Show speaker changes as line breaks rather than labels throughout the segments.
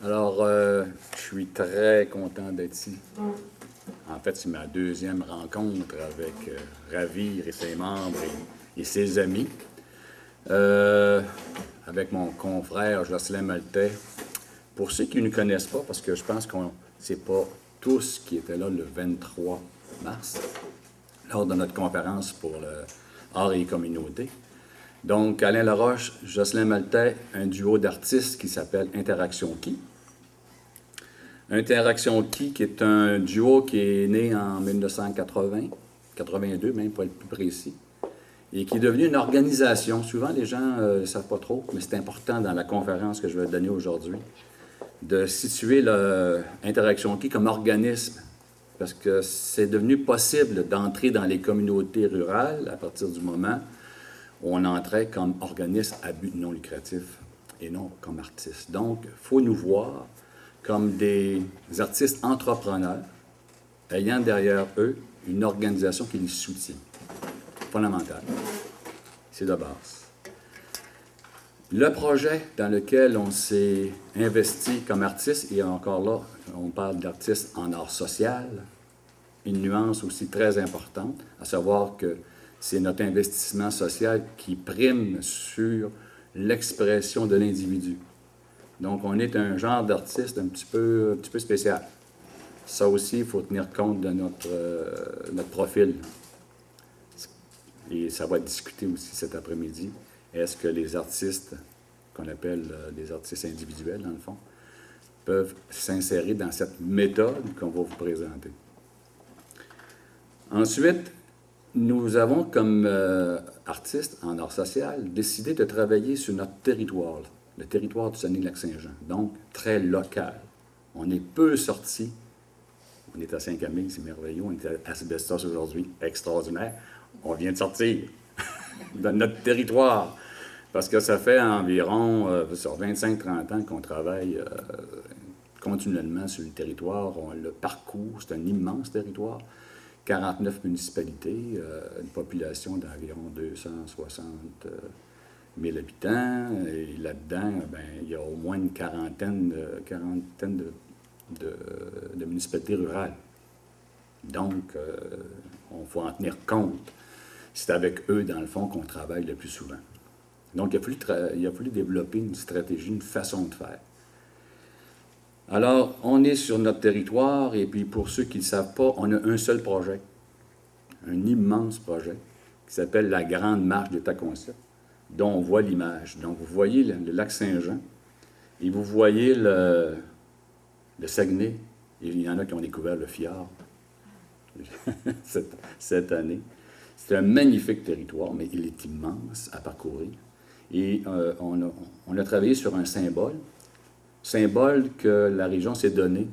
Alors, je suis très content d'être ici. En fait, c'est ma deuxième rencontre avec Ravir et ses membres et ses amis. Avec mon confrère Jocelyn Maltais. Pour ceux qui ne connaissent pas, parce que je pense que ce n'est pas tous qui étaient là le 23 mars, lors de notre conférence pour le art et les communautés. Donc, Alain Laroche, Jocelyn Maltais, un duo d'artistes qui s'appelle Interaction Qui. Interaction Qui est un duo qui est né en 1980, 82 même, pour être plus précis, et qui est devenu une organisation. Souvent, les gens ne savent pas trop, mais c'est important dans la conférence que je vais donner aujourd'hui, de situer l'Interaction Qui comme organisme, parce que c'est devenu possible d'entrer dans les communautés rurales à partir du moment où on entrait comme organisme à but non lucratif et non comme artiste. Donc, il faut nous voir comme des artistes entrepreneurs ayant derrière eux une organisation qui les soutient. Fondamental. C'est de base. Le projet dans lequel on s'est investi comme artiste, et encore là, on parle d'artistes en art social, une nuance aussi très importante, à savoir que c'est notre investissement social qui prime sur l'expression de l'individu. Donc, on est un genre d'artiste un petit peu spécial. Ça aussi, il faut tenir compte de notre profil. Et ça va être discuté aussi cet après-midi. Est-ce que les artistes, qu'on appelle des artistes individuels, dans le fond, peuvent s'insérer dans cette méthode qu'on va vous présenter? Ensuite, nous avons, comme artistes en art social, décidé de travailler sur notre territoire, le territoire du Saguenay-Lac-Saint-Jean, donc très local. On est peu sortis. On est à Saint-Camille, c'est merveilleux. On est à Asbestos aujourd'hui, extraordinaire. On vient de sortir de notre territoire, parce que ça fait environ 25-30 ans qu'on travaille continuellement sur le territoire. On le parcourt, c'est un immense territoire. 49 municipalités, une population d'environ 260 000 habitants. Et là-dedans, il y a au moins une quarantaine de municipalités rurales. Donc, il faut en tenir compte. C'est avec eux, dans le fond, qu'on travaille le plus souvent. Donc, il a fallu développer une stratégie, une façon de faire. Alors, on est sur notre territoire, et puis pour ceux qui ne le savent pas, on a un seul projet, un immense projet, qui s'appelle la Grande Marche de Tecumseh, dont on voit l'image. Donc, vous voyez le lac Saint-Jean, et vous voyez le Saguenay, et il y en a qui ont découvert le fjord cette année. C'est un magnifique territoire, mais il est immense à parcourir. Et on a travaillé sur un symbole que la région s'est donné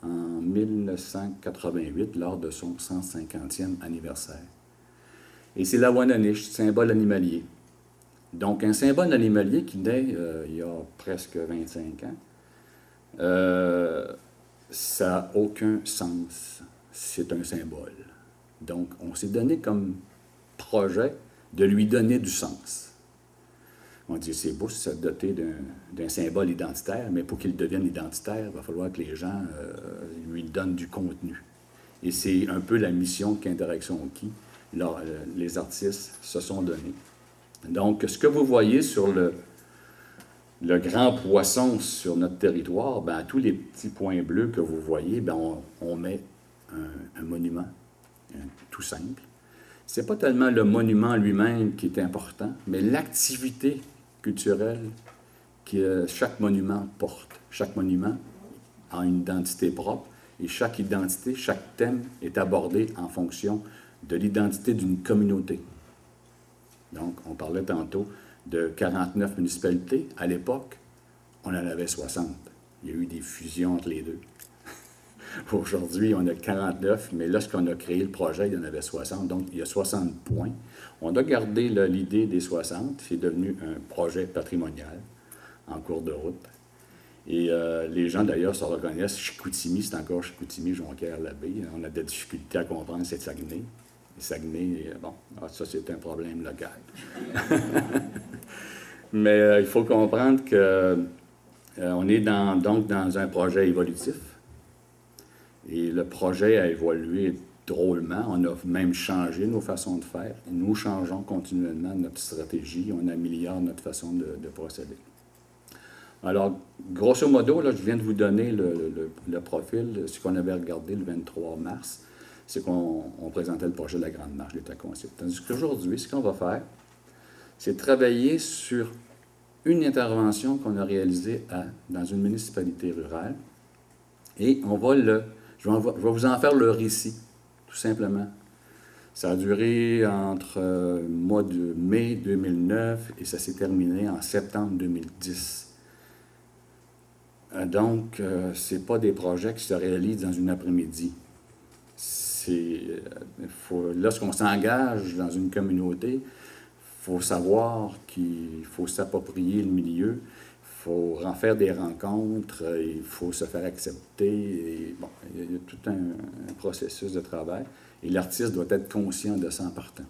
en 1988, lors de son 150e anniversaire. Et c'est la Wananiche, symbole animalier. Donc, un symbole animalier qui naît il y a presque 25 ans, ça n'a aucun sens. C'est un symbole. Donc, on s'est donné comme projet de lui donner du sens. On dit, c'est beau se doter d'un symbole identitaire, mais pour qu'il devienne identitaire, il va falloir que les gens lui donnent du contenu. Et c'est un peu la mission qu'Interaction Qui, les artistes se sont donnés. Donc, ce que vous voyez sur le grand poisson sur notre territoire, à tous les petits points bleus que vous voyez, on met un monument, tout simple. Ce n'est pas tellement le monument lui-même qui est important, mais l'activité culturelle que chaque monument porte. Chaque monument a une identité propre, et chaque identité, chaque thème est abordé en fonction de l'identité d'une communauté. Donc, on parlait tantôt de 49 municipalités. À l'époque, on en avait 60. Il y a eu des fusions entre les deux. Aujourd'hui, on a 49, mais lorsqu'on a créé le projet, il y en avait 60. Donc, il y a 60 points. On a gardé l'idée des 60. C'est devenu un projet patrimonial en cours de route. Et les gens, d'ailleurs, se reconnaissent. Chicoutimi, c'est encore Chicoutimi, Jonquière-Labbé. On a des difficultés à comprendre, c'est Saguenay. Et Saguenay, ça, c'est un problème local. Mais il faut comprendre que On est donc dans un projet évolutif. Et le projet a évolué drôlement. On a même changé nos façons de faire. Nous changeons continuellement notre stratégie. On améliore notre façon de procéder. Alors, grosso modo, là, je viens de vous donner le profil. Ce qu'on avait regardé le 23 mars, c'est qu'on présentait le projet de la Grande Marche d'État conscient. Tandis qu'aujourd'hui, ce qu'on va faire, c'est travailler sur une intervention qu'on a réalisée dans une municipalité rurale. Et je vais vous en faire le récit, tout simplement. Ça a duré entre le mois de mai 2009 et ça s'est terminé en septembre 2010. Donc, ce n'est pas des projets qui se réalisent dans une après-midi. Lorsqu'on s'engage dans une communauté, il faut savoir qu'il faut s'approprier le milieu, il faut en faire des rencontres, il faut se faire accepter. Et, bon, il y a tout un processus de travail. Et l'artiste doit être conscient de ça en partant.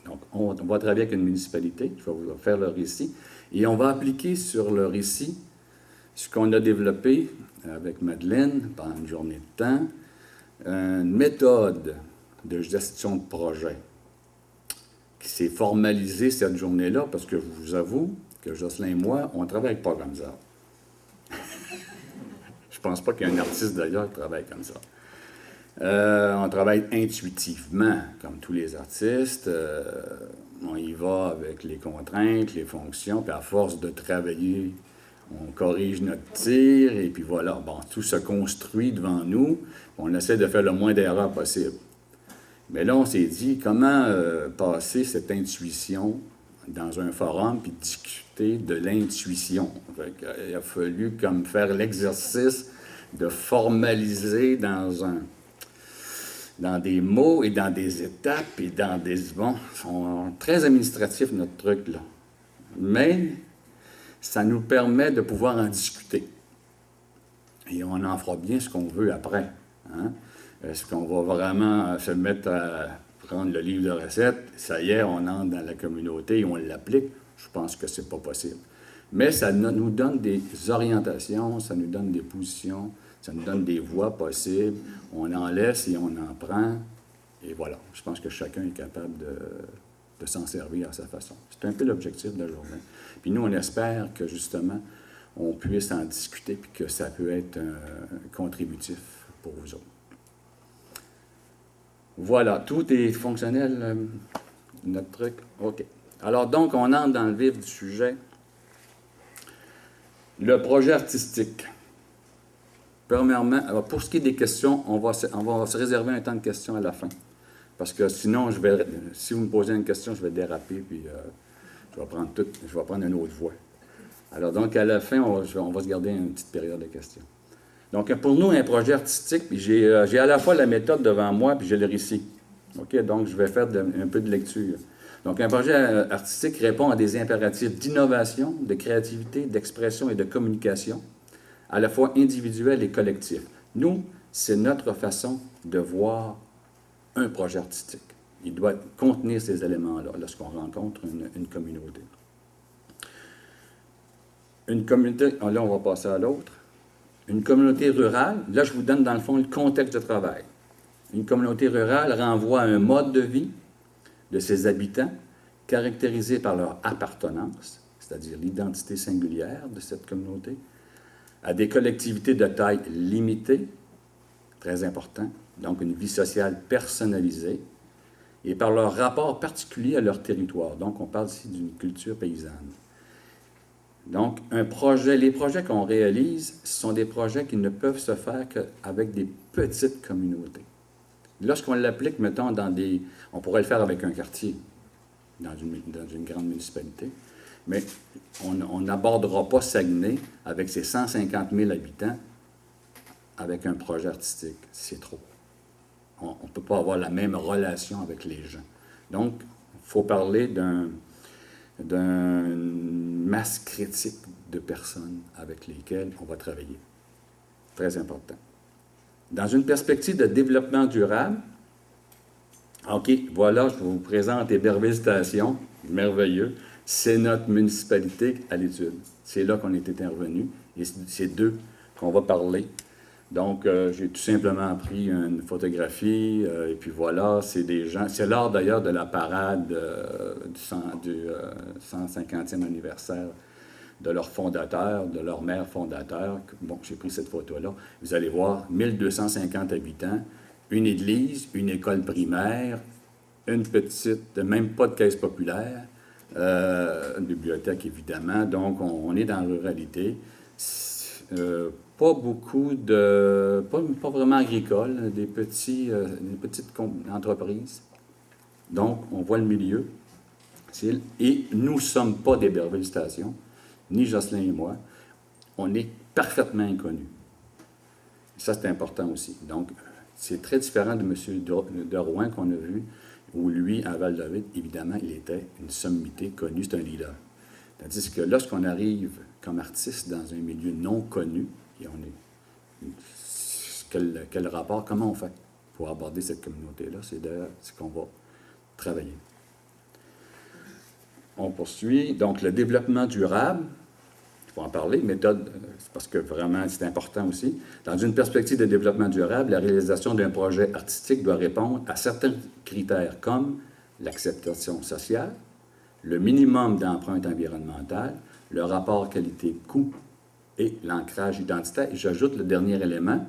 Donc, on va travailler avec une municipalité, je vais vous faire le récit, et on va appliquer sur le récit ce qu'on a développé avec Madeleine pendant une journée de temps, une méthode de gestion de projet qui s'est formalisée cette journée-là, parce que je vous avoue que Jocelyn et moi, on ne travaille pas comme ça. Je ne pense pas qu'il y ait un artiste d'ailleurs qui travaille comme ça. On travaille intuitivement, comme tous les artistes. On y va avec les contraintes, les fonctions, puis à force de travailler, on corrige notre tir, et puis voilà, bon, tout se construit devant nous. On essaie de faire le moins d'erreurs possible. Mais là, on s'est dit, comment passer cette intuition dans un forum, puis discuter de l'intuition. Il a fallu comme faire l'exercice de formaliser dans des mots et dans des étapes et dans des... Bon, c'est très administratif, notre truc, là. Mais ça nous permet de pouvoir en discuter. Et on en fera bien ce qu'on veut après. Hein? Est-ce qu'on va vraiment se mettre à prendre le livre de recettes, ça y est, on entre dans la communauté et on l'applique? Je pense que c'est pas possible. Mais ça nous donne des orientations, ça nous donne des positions, ça nous donne des voies possibles. On en laisse et on en prend. Et voilà, je pense que chacun est capable de s'en servir à sa façon. C'est un peu l'objectif de la journée. Puis nous, on espère que, justement, on puisse en discuter et que ça peut être contributif pour vous autres. Voilà, tout est fonctionnel, notre truc. OK. Alors, donc, on entre dans le vif du sujet. Le projet artistique. Premièrement, alors pour ce qui est des questions, on va se réserver un temps de questions à la fin. Parce que sinon, si vous me posez une question, je vais déraper, puis je vais prendre une autre voie. Alors donc, à la fin, on va se garder une petite période de questions. Donc, pour nous, un projet artistique, puis j'ai à la fois la méthode devant moi, puis j'ai le récit. OK? Donc, je vais faire un peu de lecture. Donc, un projet artistique répond à des impératifs d'innovation, de créativité, d'expression et de communication, à la fois individuels et collectifs. Nous, c'est notre façon de voir un projet artistique. Il doit contenir ces éléments-là lorsqu'on rencontre une communauté. Une communauté, là, on va passer à l'autre. Une communauté rurale, là, je vous donne dans le fond le contexte de travail. Une communauté rurale renvoie à un mode de vie de ses habitants caractérisé par leur appartenance, c'est-à-dire l'identité singulière de cette communauté, à des collectivités de taille limitée, très important, donc une vie sociale personnalisée, et par leur rapport particulier à leur territoire. Donc, on parle ici d'une culture paysanne. Donc, les projets qu'on réalise, ce sont des projets qui ne peuvent se faire qu'avec des petites communautés. Lorsqu'on l'applique, mettons, on pourrait le faire avec un quartier, dans une grande municipalité, mais on n'abordera pas Saguenay avec ses 150 000 habitants avec un projet artistique. C'est trop. On ne peut pas avoir la même relation avec les gens. Donc, il faut parler d'une masse critique de personnes avec lesquelles on va travailler. Très important. Dans une perspective de développement durable, OK, voilà, je vous présente Héberville Station, merveilleux. c'est notre municipalité à l'étude. C'est là qu'on est intervenu, et c'est d'eux qu'on va parler. Donc, j'ai tout simplement pris une photographie, et puis voilà, c'est des gens... C'est lors d'ailleurs de la parade du 150e anniversaire de leur fondateur, de leur maire fondateur. Bon, j'ai pris cette photo-là. Vous allez voir, 1250 habitants, une église, une école primaire, une petite, même pas de caisse populaire, une bibliothèque évidemment. Donc, on est dans la ruralité. Pas beaucoup de... Pas vraiment agricole, des petites entreprises. Donc, on voit le milieu. Et nous ne sommes pas d'Héberville Station, ni Jocelyn et moi. On est parfaitement inconnus. Ça, c'est important aussi. Donc, c'est très différent de M. de Rouen qu'on a vu, où lui, à Val-David, évidemment, il était une sommité connue, c'est un leader. Tandis que lorsqu'on arrive comme artiste dans un milieu non connu, et on est... Quel rapport, comment on fait pour aborder cette communauté-là? C'est ce qu'on va travailler. On poursuit. Donc, le développement durable, il faut en parler, méthode, parce que vraiment, c'est important aussi. Dans une perspective de développement durable, la réalisation d'un projet artistique doit répondre à certains critères comme l'acceptation sociale, le minimum d'empreinte environnementale, le rapport qualité-coût et l'ancrage identitaire. Et j'ajoute le dernier élément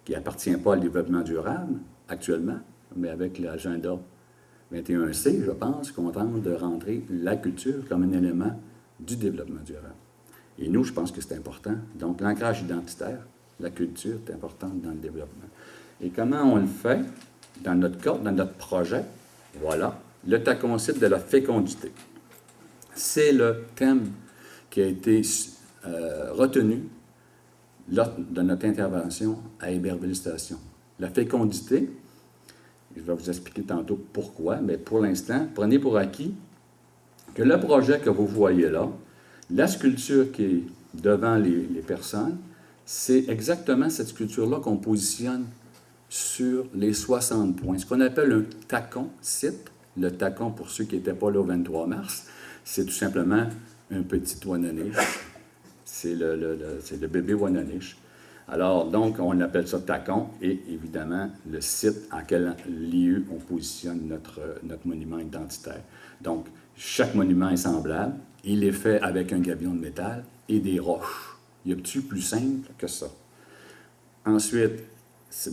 qui n'appartient pas au développement durable actuellement, mais avec l'agenda 21C, je pense qu'on tente de rentrer la culture comme un élément du développement durable. Et nous, je pense que c'est important. Donc, l'ancrage identitaire, la culture est importante dans le développement. Et comment on le fait? Dans notre cas, dans notre projet, voilà, le taconcite de la fécondité. C'est le thème qui a été retenu lors de notre intervention à Héberville Station. La fécondité, je vais vous expliquer tantôt pourquoi, mais pour l'instant, prenez pour acquis que le projet que vous voyez là, la sculpture qui est devant les personnes, c'est exactement cette sculpture-là qu'on positionne sur les 60 points. Ce qu'on appelle un tacon-site. Le tacon, pour ceux qui n'étaient pas là au 23 mars, c'est tout simplement un petit Wananiche. C'est le bébé Wananiche. Alors, donc, on appelle ça tacon et, évidemment, le site en quel lieu on positionne notre monument identitaire. Donc, chaque monument est semblable. Il est fait avec un gabion de métal et des roches. Y a-t-il plus simple que ça? Ensuite, c'est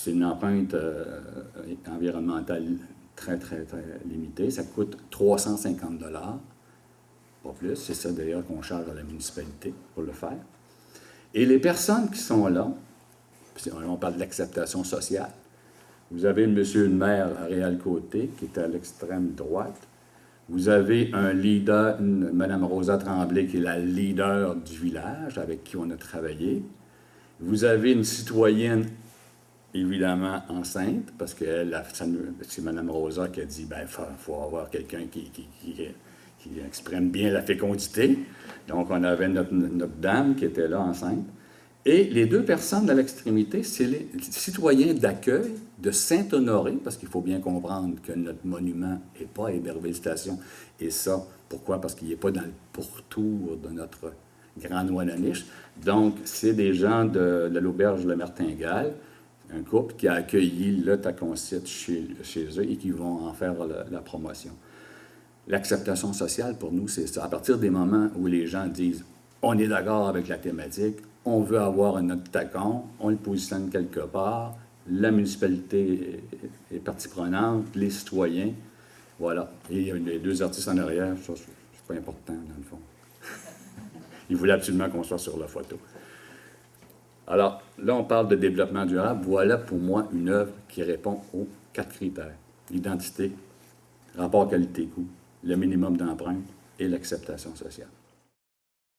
une empreinte environnementale très, très, très limitée. Ça coûte 350 $, pas plus. C'est ça, d'ailleurs, qu'on charge à la municipalité pour le faire. Et les personnes qui sont là, on parle de l'acceptation sociale. Vous avez monsieur et une maire à Réal-Côté, qui est à l'extrême droite. Vous avez un leader, Mme Rosa Tremblay, qui est la leader du village, avec qui on a travaillé. Vous avez une citoyenne, évidemment, enceinte, parce que c'est Mme Rosa qui a dit, bien, il faut avoir quelqu'un qui exprime bien la fécondité. Donc, on avait notre dame qui était là, enceinte. Et les deux personnes à l'extrémité, c'est les citoyens d'accueil de Saint-Honoré, parce qu'il faut bien comprendre que notre monument n'est pas à Héberville Station. Et ça, pourquoi? Parce qu'il n'est pas dans le pourtour de notre Grande Wananiche. Donc, c'est des gens de l'auberge Le Martingale, un couple qui a accueilli le taconcite chez eux et qui vont en faire la promotion. L'acceptation sociale, pour nous, c'est ça. À partir des moments où les gens disent « on est d'accord avec la thématique », on veut avoir un autre tacon, on le positionne quelque part, la municipalité est partie prenante, les citoyens, voilà. Et il y a les deux artistes en arrière, ça, c'est pas important, dans le fond. Ils voulaient absolument qu'on soit sur la photo. Alors, là, on parle de développement durable. Voilà, pour moi, une œuvre qui répond aux 4 critères. L'identité, rapport qualité-coût, le minimum d'empreinte et l'acceptation sociale.